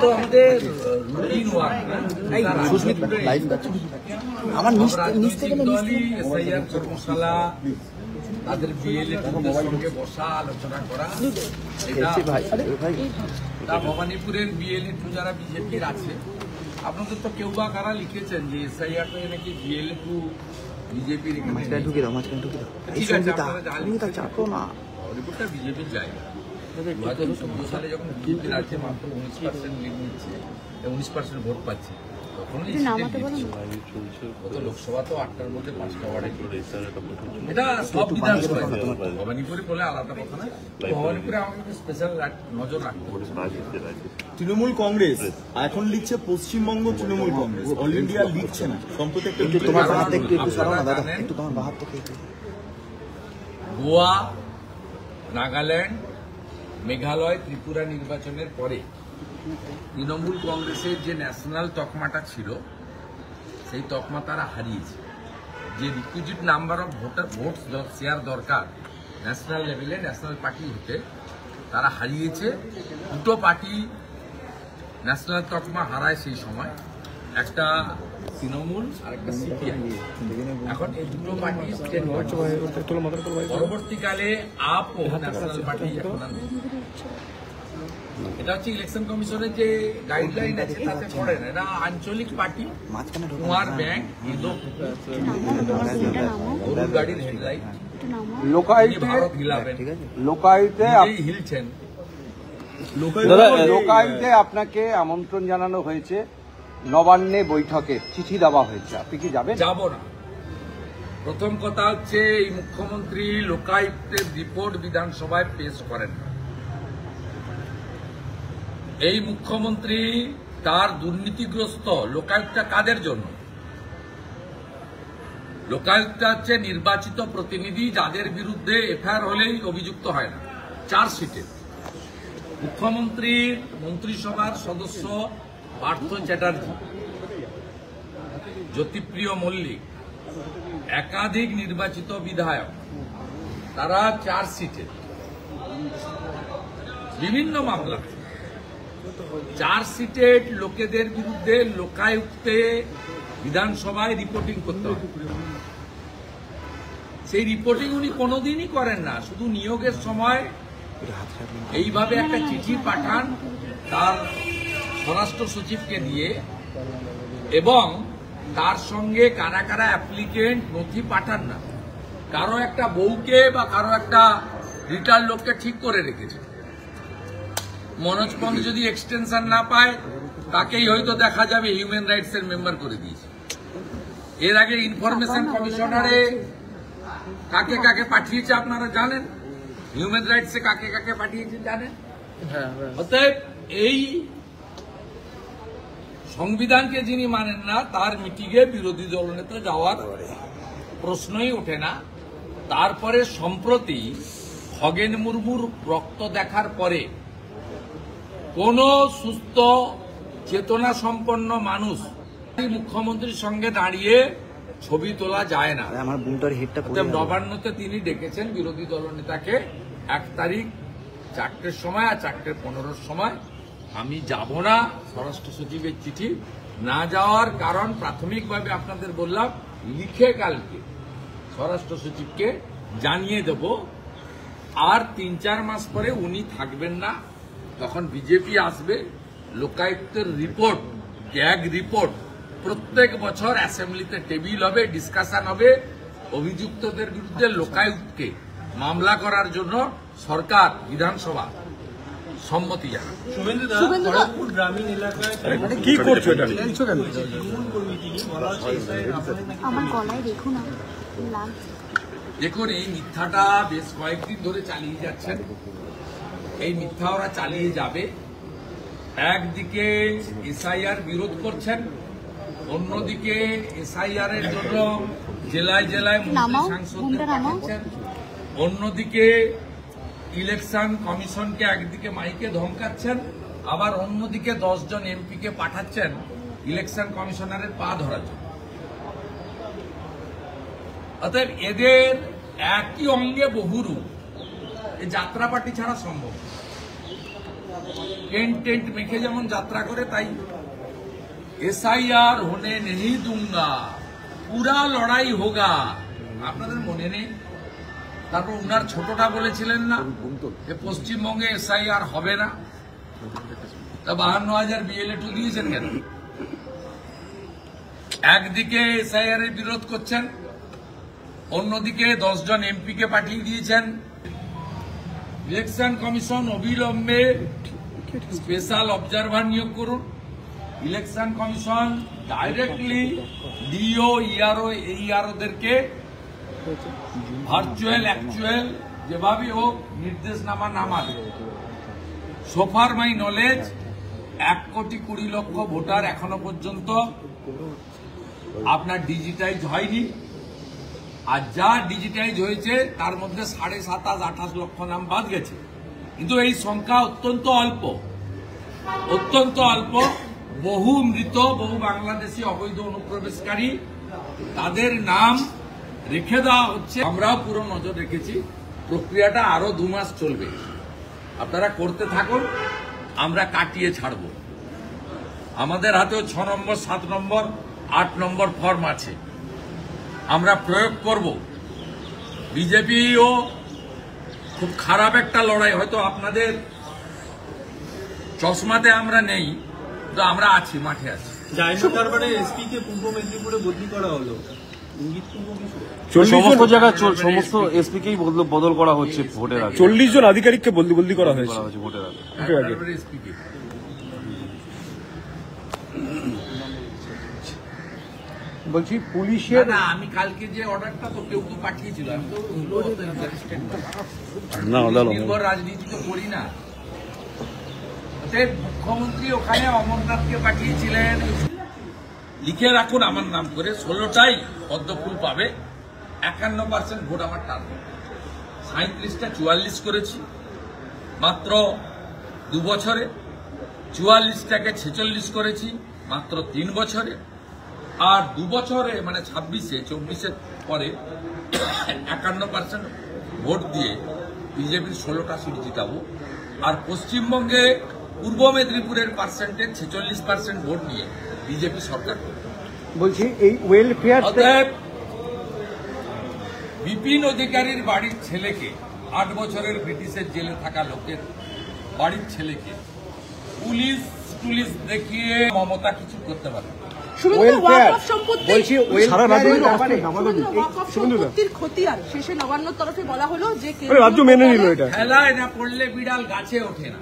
তো আমাদের routine work আমার নিচ থেকে এসআইআর কর্মশালা তাদের বিএলএদের সঙ্গে বসা আলোচনা করা এটা ভবানীপুরের বিএলএ টু যারা বিজেপির আছে আপনাদের তো কেউ বা কারা লিখেছেন যে এসআইআর তো নাকি বিএলএ টু বিজেপির ঢুকে দাও ঠিক আছে রিপোর্টটা বিজেপির জায়গা 2014 সালে যখন বিজেপি রাজ্যে মাত্র 19% লিড নিচ্ছে 19% ভোট পাচ্ছে তখন গত লোকসভা তো 8টার মধ্যে 5টা ওয়ার্ডে এটা সব বিধানসভায় ভবানীপুরে বলে আলাদা কথা না ভবানীপুরে আমাকে স্পেশাল নজর রাখতে তৃণমূল কংগ্রেস এখন লিখছে পশ্চিমবঙ্গ তৃণমূল কংগ্রেস অল ইন্ডিয়া লিখছে না সম্প্রতি গোয়া নাগাল্যান্ড মেঘালয় ত্রিপুরা নির্বাচনের পরে তৃণমূল কংগ্রেসের যে ন্যাশনাল তকমাটা ছিল সেই তকমা তারা হারিয়েছে যে requisite number of vote share দরকার ন্যাশনাল লেভেলে ন্যাশনাল পার্টি হতে তারা হারিয়েছে দুটো পার্টি ন্যাশনাল তকমা হারায় সেই সময় একটা তৃণমূল আর একটা সিপিআই এখন এই দুটো পার্টি পরবর্তীকালে আপ ও ন্যাশনাল পার্টি এটা হচ্ছে ইলেকশন কমিশনের যে গাইডলাইন আছে তাতে পড়ে না এটা আঞ্চলিক পার্টি কুমার ব্যাংক গরুর গাড়ির হেডলাইট লোকায়ুতে আপনাকে আমন্ত্রণ জানানো হয়েছে নবান্নে বৈঠকে চিঠি দেওয়া হয়েছে আপনি কি যাবেন? যাব না। প্রথম কথা হচ্ছে এই মুখ্যমন্ত্রী লোকায়ুক্তের রিপোর্ট বিধানসভায় পেশ করেন না। এই মুখ্যমন্ত্রী তার দুর্নীতিগ্রস্ত লোকায়ুক্তটা কাদের জন্য? লোকায়ুক্ত হচ্ছে নির্বাচিত প্রতিনিধি যাদের বিরুদ্ধে এফআইআর হলেই অভিযুক্ত হয় না, চার্জশিটে। মুখ্যমন্ত্রীর মন্ত্রিসভার সদস্য পার্থ চ্যাটার্জি, জ্যোতিপ্রিয় মল্লিক, একাধিক নির্বাচিত বিধায়ক, তারা চার্জশিটে বিভিন্ন মামলা চার্জশিটেড লোকেদের বিরুদ্ধে লোকায়ুক্তে বিধানসভায় রিপোর্টিং করতে হবে। সেই রিপোর্টিং উনি কোনোদিনই করেন না, শুধু নিয়োগের সময় এইভাবে একটা চিঠি পাঠান তার স্বরাষ্ট্র সচিবকে দিয়ে এবং তার সঙ্গে কারা কারা অ্যাপ্লিকেন্ট নথি পাঠান না। কারো একটা বউকে বা কারো একটা রিটার্ন লোককে ঠিক করে রেখেছে। মনোজ পন্থ যদি এক্সটেনশন না পায় তাকেই হয়তো দেখা যাবে হিউম্যান রাইটস এর মেম্বার করে দিয়েছে। এর আগে ইনফরমেশন কমিশনারে কাকে কাকে পাঠিয়েছে আপনারা জানেন, হিউম্যান রাইটস এ কাকে কাকে পাঠিয়েছে জানেন। অতএব এই সংবিধানকে যিনি মানেন না তার মিটিংয়ে বিরোধী দলনেতা যাওয়ার প্রশ্নই ওঠে না। তারপরে সম্প্রতি খগেন মুর্মুর রক্ত দেখার পরে কোন সুস্থ চেতনা সম্পন্ন মানুষ মুখ্যমন্ত্রীর সঙ্গে দাঁড়িয়ে ছবি তোলা যায় না। নবান্নতে তিনি ডেকেছেন বিরোধী দলনেতাকে 1 তারিখ 4টের সময় আর 4:15 সময়। আমি যাব না। স্বরাষ্ট্র সচিবের চিঠি না যাওয়ার কারণ প্রাথমিকভাবে আপনাদের বললাম, লিখে কালকে স্বরাষ্ট্র সচিবকে জানিয়ে দেব। আর 3-4 মাস পরে উনি থাকবেন না, তখন বিজেপি আসবে। লোকায়ুক্তের রিপোর্ট, গ্যাগ রিপোর্ট প্রত্যেক বছর অ্যাসেম্বলিতে টেবিল হবে, ডিসকাশন হবে। অভিযুক্তদের বিরুদ্ধে লোকায়ুক্তকে মামলা করার জন্য সরকার বিধানসভা সম্মতি জানায়। খড়গপুর গ্রামীণ এলাকায় কি করছো এটা? দেখুন, এই মিথ্যাটা বেশ কয়েকদিন ধরে চালিয়ে যাচ্ছেন। এই মিথ্যা ওরা চালিয়ে যাবে। একদিকে এসআইআর বিরোধ করছেন, অন্যদিকে এসআইআর এর জন্য জেলায় জেলায় মন্ত্রী সাংসদদের পাঠাচ্ছেন, অন্যদিকে ইলেকশন কমিশনকে একদিকে মাইকে ধমকাচ্ছেন, আবার অন্যদিকে 10 জন এমপিকে পাঠাচ্ছেন ইলেকশন কমিশনারের পা ধরার জন্য। অতএব এদের একই অঙ্গে বহুরূপ, এই যাত্রাপাটি ছাড়া সম্ভব। टेंट टेंट मेखे যেমন যাত্রা করে তাই एसआईआर होने नहीं दूंगा, पूरा लड़ाई होगा। আপনাদের মনে নেই? তারপর উনার ছোটটা বলেছিলেন না যে পশ্চিমবঙ্গে এসআইআর হবে না, তা 52,000 বিএলএ দিয়েছেন কেন? একদিকে এসআইআর এর বিরোধ করছেন, অন্যদিকে 10 জন এমপি কে পাঠিয়ে দিয়েছেন। ইলেকশন কমিশন অবিলম্বে স্পেশাল অবজারভার নিয়োগ করুন। Election commission directly DEO ERO এইআরওদেরকে ভার্চুয়াল অ্যাকচুয়াল যেভাবে হোক নির্দেশনামা নামাবে। সোফার মাই নলেজ 1,20,00,000 ভোটার এখনো পর্যন্ত আপনার ডিজিটাইজ হয়নি, আর যা ডিজিটাইজ হয়েছে তার মধ্যে 27,000-28 লক্ষ নাম বাদ গেছে। কিন্তু এই সংখ্যা অত্যন্ত অল্প, অত্যন্ত অল্প। বহু মৃত, বহু বাংলাদেশি অবৈধ অনুপ্রবেশকারী, তাদের নাম রেখে দেওয়া হচ্ছে। আমরাও পুরো নজর রেখেছি। প্রক্রিয়াটা আরো 2 মাস চলবে, আপনারা করতে থাকুন, আমরা কাটিয়ে ছাড়ব। আমাদের হাতেও 6 নম্বর, 7 নম্বর, 8 নম্বর ফর্ম আছে, আমরা প্রয়োগ করব। বিজেপিও খুব খারাপ একটা লড়াই, হয়তো আপনাদের চশমাতে আমরা নেই, তো আমরা আছি, মাঠে আছি। তারপরে এসপি কে পূর্ব মেদিনীপুরে বদলি করা হলো, সমস্ত জায়গায় সমস্ত এসপি কেই বদল করা হচ্ছে ভোটের আগে। 40 জন আধিকারিককে বদলি করা হয়েছে ভোটের আগে। তারপরে SP কে। বলছি পুলিশের না, আমি কালকে যে অর্ডারটা তো কেউ পাঠিয়েছিল, আমি তো নির্ভর রাজনীতি তো করি না। মুখ্যমন্ত্রী ওখানে অমরনাথকে পাঠিয়েছিলেন, লিখে রাখুন আমার নাম করে, 16টাই পদ্মফুল পাবে। 51% ভোট আমার টার্গেট। 37টা 44 করেছি মাত্র 2 বছরে, 44টাকে 46 করেছি মাত্র 3 বছরে, আর 2 বছরে মানে 24-এর পরে 51% ভোট দিয়ে বিজেপির 16টা সিট জিতাবো। আর পশ্চিমবঙ্গে পূর্ব মেদিনীপুরের পার্সেন্টেজ 46% ভোট নিয়ে বিজেপি সরকার করবে। বলছি এই ওয়েলফেয়ার অতএব বিপিন অধিকারীর বাড়ির ছেলেকে, 8 বছরের ব্রিটিশের জেলে থাকা লোকের বাড়ির ছেলেকে পুলিশ দেখিয়ে মমতা কিছু করতে পারে। শেষে নবান্নর তরফে বলা হলো যে রাজ্য মেনে নিল এটা। খেলায় না পড়লে বিড়াল গাছে ওঠে না।